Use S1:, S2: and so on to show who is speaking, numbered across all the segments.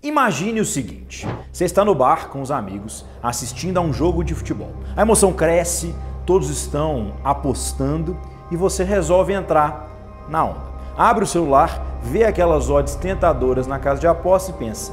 S1: Imagine o seguinte, você está no bar com os amigos, assistindo a um jogo de futebol. A emoção cresce, todos estão apostando e você resolve entrar na onda. Abre o celular, vê aquelas odds tentadoras na casa de aposta e pensa,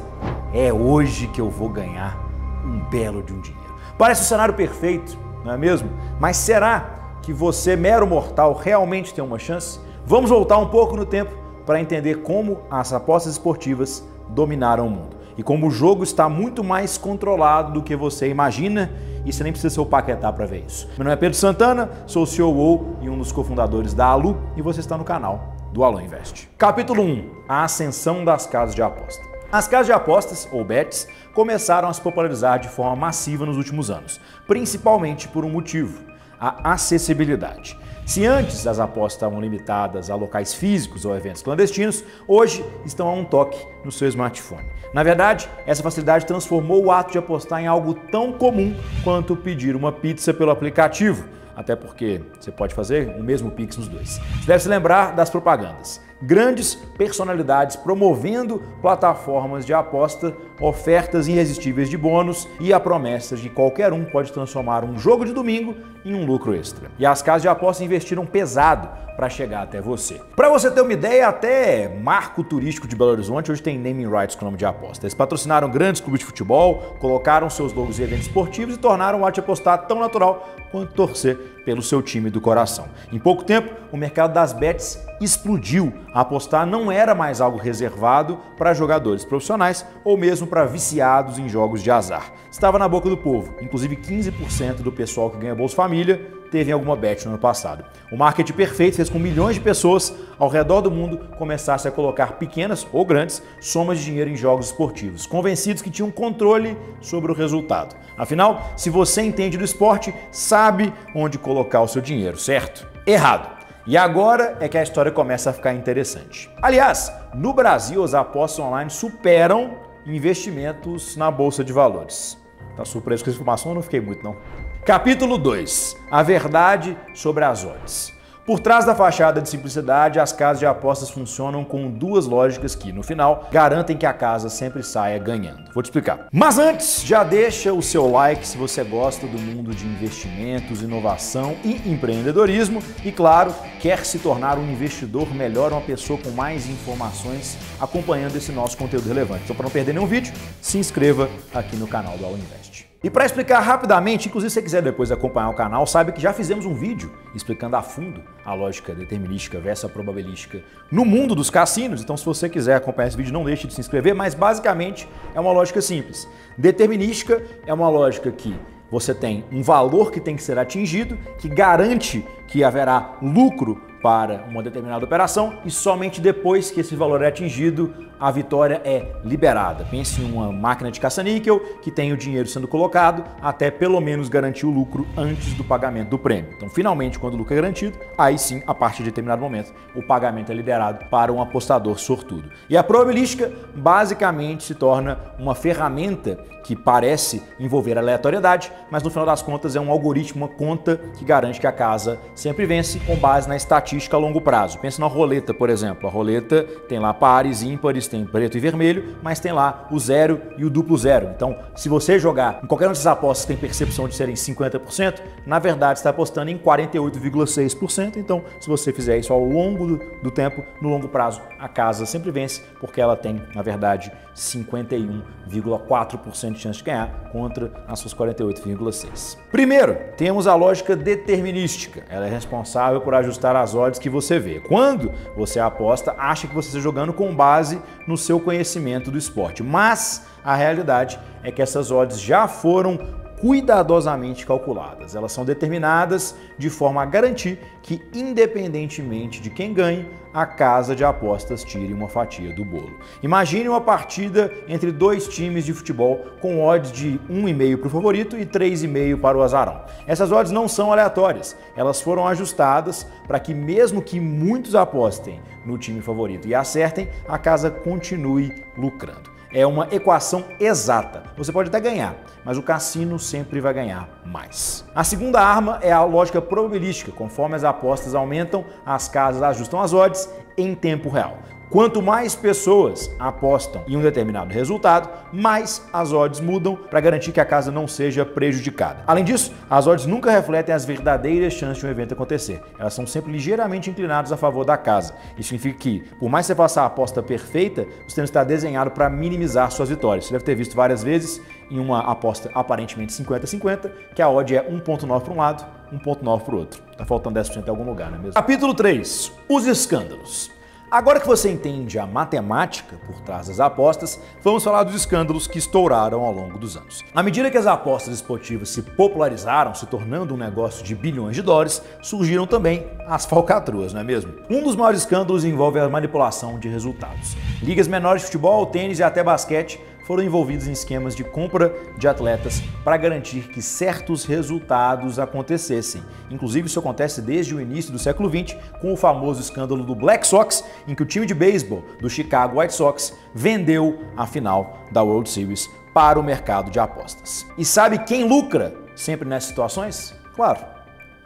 S1: é hoje que eu vou ganhar um belo de um dinheiro. Parece um cenário perfeito, não é mesmo? Mas será que você, mero mortal, realmente tem uma chance? Vamos voltar um pouco no tempo para entender como as apostas esportivas dominaram o mundo e como o jogo está muito mais controlado do que você imagina e você nem precisa ser o Paquetá para ver isso. Meu nome é Pedro Santana, sou o CEO e um dos cofundadores da Alu e você está no canal do Alu Invest. Capítulo 1. A ascensão das casas de aposta. As casas de apostas, ou bets, começaram a se popularizar de forma massiva nos últimos anos, principalmente por um motivo: a acessibilidade. Se antes as apostas estavam limitadas a locais físicos ou eventos clandestinos, hoje estão a um toque no seu smartphone. Na verdade, essa facilidade transformou o ato de apostar em algo tão comum quanto pedir uma pizza pelo aplicativo, até porque você pode fazer o mesmo Pix nos dois. Você deve se lembrar das propagandas. Grandes personalidades promovendo plataformas de aposta, ofertas irresistíveis de bônus e a promessa de que qualquer um pode transformar um jogo de domingo em um lucro extra. E as casas de aposta investiram pesado para chegar até você. Para você ter uma ideia, até Marco Turístico de Belo Horizonte hoje tem naming rights com o nome de aposta. Eles patrocinaram grandes clubes de futebol, colocaram seus logos em eventos esportivos e tornaram o ato de apostar tão natural quanto torcer pelo seu time do coração. Em pouco tempo, o mercado das bets explodiu. Apostar não era mais algo reservado para jogadores profissionais ou mesmo para viciados em jogos de azar. Estava na boca do povo. Inclusive 15% do pessoal que ganha Bolsa Família teve alguma bet no ano passado. O marketing perfeito fez com milhões de pessoas ao redor do mundo começassem a colocar pequenas ou grandes somas de dinheiro em jogos esportivos, convencidos que tinham controle sobre o resultado. Afinal, se você entende do esporte, sabe onde colocar o seu dinheiro, certo? Errado. E agora é que a história começa a ficar interessante. Aliás, no Brasil as apostas online superam investimentos na Bolsa de Valores. Tá surpreso com essa informação? Eu não fiquei muito, não. Capítulo 2. A verdade sobre as odds. Por trás da fachada de simplicidade, as casas de apostas funcionam com duas lógicas que, no final, garantem que a casa sempre saia ganhando. Vou te explicar. Mas antes, já deixa o seu like se você gosta do mundo de investimentos, inovação e empreendedorismo e, claro, quer se tornar um investidor melhor, uma pessoa com mais informações acompanhando esse nosso conteúdo relevante. Então, para não perder nenhum vídeo, se inscreva aqui no canal do Alu Invest. E para explicar rapidamente, inclusive se você quiser depois acompanhar o canal, sabe que já fizemos um vídeo explicando a fundo a lógica determinística versus a probabilística no mundo dos cassinos. Então se você quiser acompanhar esse vídeo, não deixe de se inscrever, mas basicamente é uma lógica simples. Determinística é uma lógica que você tem um valor que tem que ser atingido, que garante que haverá lucro para uma determinada operação e somente depois que esse valor é atingido, a vitória é liberada. Pense em uma máquina de caça-níquel que tem o dinheiro sendo colocado até pelo menos garantir o lucro antes do pagamento do prêmio. Então, finalmente, quando o lucro é garantido, aí sim, a partir de determinado momento, o pagamento é liberado para um apostador sortudo. E a probabilística basicamente se torna uma ferramenta que parece envolver aleatoriedade, mas no final das contas é um algoritmo, uma conta que garante que a casa sempre vence com base na estatística a longo prazo. Pensa na roleta, por exemplo. A roleta tem lá pares, ímpares, tem preto e vermelho, mas tem lá o zero e o duplo zero. Então, se você jogar em qualquer uma dessas apostas que tem percepção de serem 50%, na verdade está apostando em 48,6%. Então, se você fizer isso ao longo do tempo, no longo prazo, a casa sempre vence, porque ela tem, na verdade, 51,4% de chance de ganhar contra as suas 48,6%. Primeiro, temos a lógica determinística. Ela é responsável por ajustar as odds que você vê. Quando você aposta, acha que você está jogando com base no seu conhecimento do esporte. Mas a realidade é que essas odds já foram cuidadosamente calculadas. Elas são determinadas de forma a garantir que, independentemente de quem ganhe, a casa de apostas tire uma fatia do bolo. Imagine uma partida entre dois times de futebol com odds de 1,5 para o favorito e 3,5 para o azarão. Essas odds não são aleatórias, elas foram ajustadas para que, mesmo que muitos apostem no time favorito e acertem, a casa continue lucrando. É uma equação exata. Você pode até ganhar, mas o cassino sempre vai ganhar mais. A segunda arma é a lógica probabilística. Conforme as apostas aumentam, as casas ajustam as odds em tempo real. Quanto mais pessoas apostam em um determinado resultado, mais as odds mudam para garantir que a casa não seja prejudicada. Além disso, as odds nunca refletem as verdadeiras chances de um evento acontecer. Elas são sempre ligeiramente inclinadas a favor da casa. Isso significa que, por mais que você faça a aposta perfeita, o sistema está desenhado para minimizar suas vitórias. Você deve ter visto várias vezes em uma aposta aparentemente 50-50, que a odd é 1,9 para um lado, 1,9 para o outro. Tá faltando 10% em algum lugar, não é mesmo? Capítulo 3. Os escândalos. Agora que você entende a matemática por trás das apostas, vamos falar dos escândalos que estouraram ao longo dos anos. À medida que as apostas esportivas se popularizaram, se tornando um negócio de bilhões de dólares, surgiram também as falcatruas, não é mesmo? Um dos maiores escândalos envolve a manipulação de resultados. Ligas menores de futebol, tênis e até basquete foram envolvidos em esquemas de compra de atletas para garantir que certos resultados acontecessem. Inclusive, isso acontece desde o início do século XX, com o famoso escândalo do Black Sox, em que o time de beisebol do Chicago White Sox vendeu a final da World Series para o mercado de apostas. E sabe quem lucra sempre nessas situações? Claro,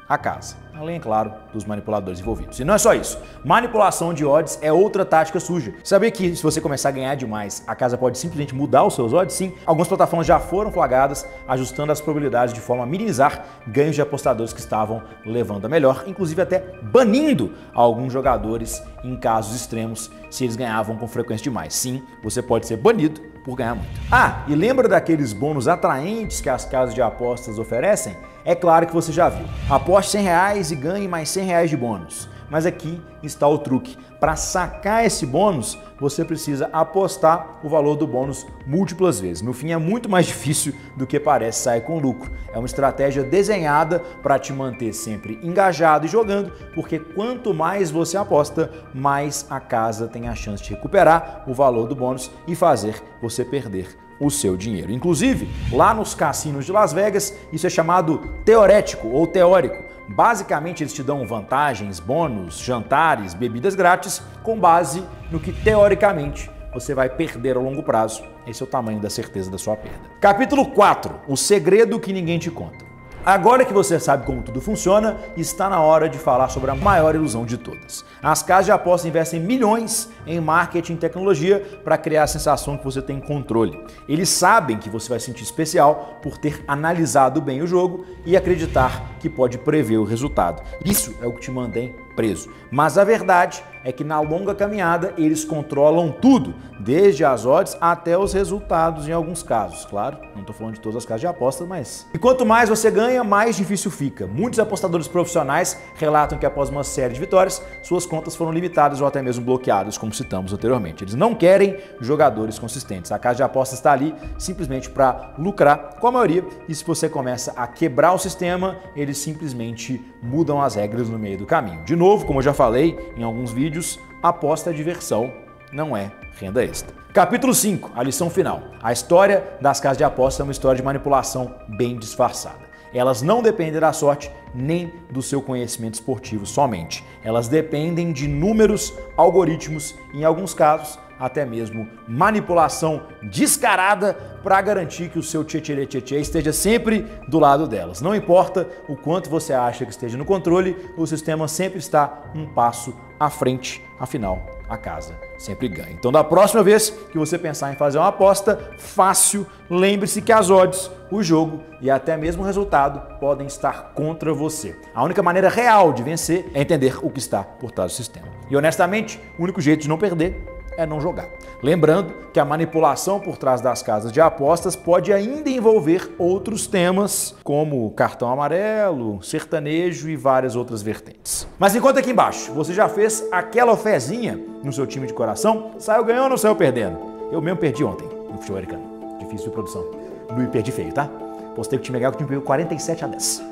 S1: a casa. Além, claro, dos manipuladores envolvidos. E não é só isso. Manipulação de odds é outra tática suja. Sabia que se você começar a ganhar demais, a casa pode simplesmente mudar os seus odds? Sim, algumas plataformas já foram flagradas, ajustando as probabilidades de forma a minimizar ganhos de apostadores que estavam levando a melhor, inclusive até banindo alguns jogadores em casos extremos se eles ganhavam com frequência demais. Sim, você pode ser banido por ganhar muito. Ah, e lembra daqueles bônus atraentes que as casas de apostas oferecem? É claro que você já viu. Aposte R$100 e ganhe mais R$100 de bônus. Mas aqui está o truque. Para sacar esse bônus, você precisa apostar o valor do bônus múltiplas vezes. No fim, é muito mais difícil do que parece sair com lucro. É uma estratégia desenhada para te manter sempre engajado e jogando, porque quanto mais você aposta, mais a casa tem a chance de recuperar o valor do bônus e fazer você perder o seu dinheiro. Inclusive, lá nos cassinos de Las Vegas, isso é chamado teorético ou teórico. Basicamente, eles te dão vantagens, bônus, jantares, bebidas grátis, com base no que, teoricamente, você vai perder ao longo prazo. Esse é o tamanho da certeza da sua perda. Capítulo 4. O segredo que ninguém te conta. Agora que você sabe como tudo funciona, está na hora de falar sobre a maior ilusão de todas. As casas de aposta investem milhões em marketing e tecnologia para criar a sensação que você tem controle. Eles sabem que você vai se sentir especial por ter analisado bem o jogo e acreditar que pode prever o resultado. Isso é o que te mantém preso. Mas a verdade é que na longa caminhada eles controlam tudo, desde as odds até os resultados em alguns casos. Claro, não estou falando de todas as casas de aposta, mas... E quanto mais você ganha, mais difícil fica. Muitos apostadores profissionais relatam que após uma série de vitórias, suas contas foram limitadas ou até mesmo bloqueadas, como citamos anteriormente. Eles não querem jogadores consistentes. A casa de apostas está ali simplesmente para lucrar com a maioria, e se você começa a quebrar o sistema, eles simplesmente mudam as regras no meio do caminho. De novo, como eu já falei em alguns vídeos, aposta é diversão, não é renda extra. Capítulo 5, a lição final. A história das casas de aposta é uma história de manipulação bem disfarçada. Elas não dependem da sorte nem do seu conhecimento esportivo somente. Elas dependem de números, algoritmos e, em alguns casos, até mesmo manipulação descarada para garantir que o seu tchê-tchê-tchê esteja sempre do lado delas. Não importa o quanto você acha que esteja no controle, o sistema sempre está um passo à frente, afinal, a casa sempre ganha. Então, da próxima vez que você pensar em fazer uma aposta fácil, lembre-se que as odds, o jogo e até mesmo o resultado podem estar contra você. A única maneira real de vencer é entender o que está por trás do sistema. E honestamente, o único jeito de não perder é não jogar. Lembrando que a manipulação por trás das casas de apostas pode ainda envolver outros temas, como cartão amarelo, sertanejo e várias outras vertentes. Mas enquanto aqui embaixo você já fez aquela fezinha no seu time de coração, saiu ganhando ou saiu perdendo? Eu mesmo perdi ontem no futebol americano. Difícil de produção. Não perdi feio, tá? Postei que o time ganhou, que o time perdeu 47-10.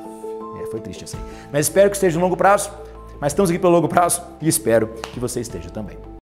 S1: Foi triste assim. Mas espero que esteja no longo prazo. Mas estamos aqui pelo longo prazo e espero que você esteja também.